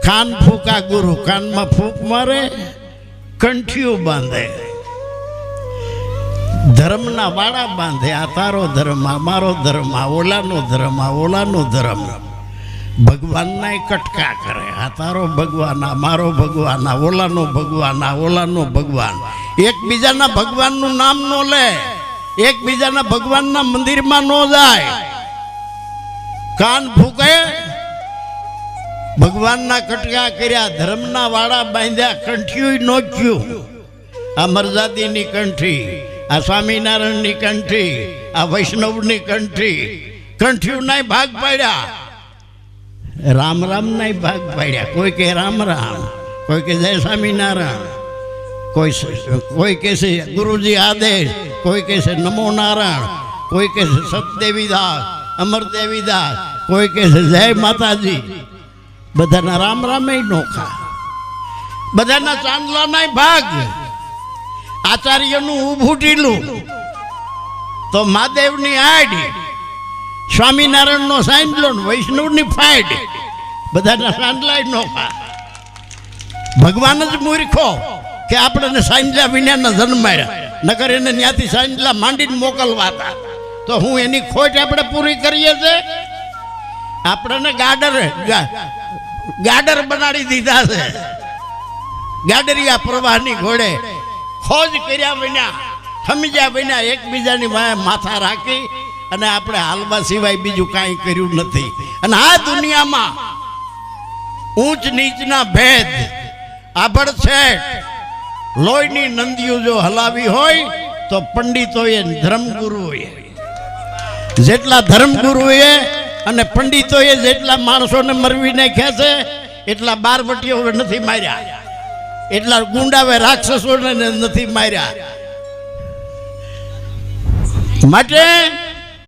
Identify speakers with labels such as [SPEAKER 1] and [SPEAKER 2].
[SPEAKER 1] કાન ફૂકા ગુરુ, કાનમાં ફૂંક મારે, કંઠિયું બાંધે, ધર્મના વાડા બાંધે. આ તારો ધર્મ, આ મારો ધર્મ, આ ઓલાનો ધર્મ, આ ઓલાનો ધર્મ. ભગવાનના કટકા કરે. આ તારો ભગવાન, આ મારો ભગવાન, આ ઓલાનો ભગવાન, આ ઓલાનો ભગવાન. એકબીજાના ભગવાનનું નામ નો લે, એકબીજાના ભગવાનના મંદિરમાં નો જાય. કાન ફૂકે, ભગવાનના કટકા કર્યા, ધર્મના વાડા બાંધ્યા, કંઠિયું નોખ્યું. આ મરજાદીની કંઠી, આ સ્વામિનારાયણની કંઠી, આ વૈષ્ણવની કંઠી, કંઠિયું નાય ભાગ પાડ્યા. રામ રામ નાય ભાગ પાડ્યા. કોઈ કે રામ રામ, કોઈ કે જય સ્વામિનારાયણ, કોઈ કે છે ગુરુજી આદેશ, કોઈ કે છે નમો નારાયણ, કોઈ કે છે સતદેવીદાસ, અમરદેવીદાસ, કોઈ કે છે જય માતાજી. બધાના રામ રામ નોખા, બધાના ચાંદલાના ભાગ. આચાર્યનું ઊભું ઢીલું તો મહાદેવની આડ, સ્વામિનારાયણનો સાંજલો, વૈષ્ણવની ફાઈડ. બધાના ચાંદલા નોખા. ભગવાન જ મૂર્ખો કે આપણને સાંજલા વિનાના જન્માયા, નકર એને ત્યાંથી સાંજલા માંડીને મોકલવા હતા. તો હું એની ખોટ આપણે પૂરી કરીએ છીએ. આપણને ગાડર બનાવી દીધા છે. ગાડરિયા પ્રવાહની ઘોડે ખોજ કર્યા વિના, સમજ્યા વિના એકબીજાની માથા રાખી અને આપણે હાલવા સિવાય બીજું કાંઈ કર્યું નથી. અને આ દુનિયામાં ઊંચ નીચના ભેદ, આભડછેટ, લોહીની નંદીઓ જો હલાવી હોય તો પંડિતોએ, ધર્મગુરુઓએ, જેટલા ધર્મગુરુએ અને પંડિતોએ જેટલા માણસોને મરવી નાખ્યા છે, એટલા બારવટીઓ નથી માર્યા, એટલા ગુંડાવે રાક્ષસોને નથી માર્યા. માટે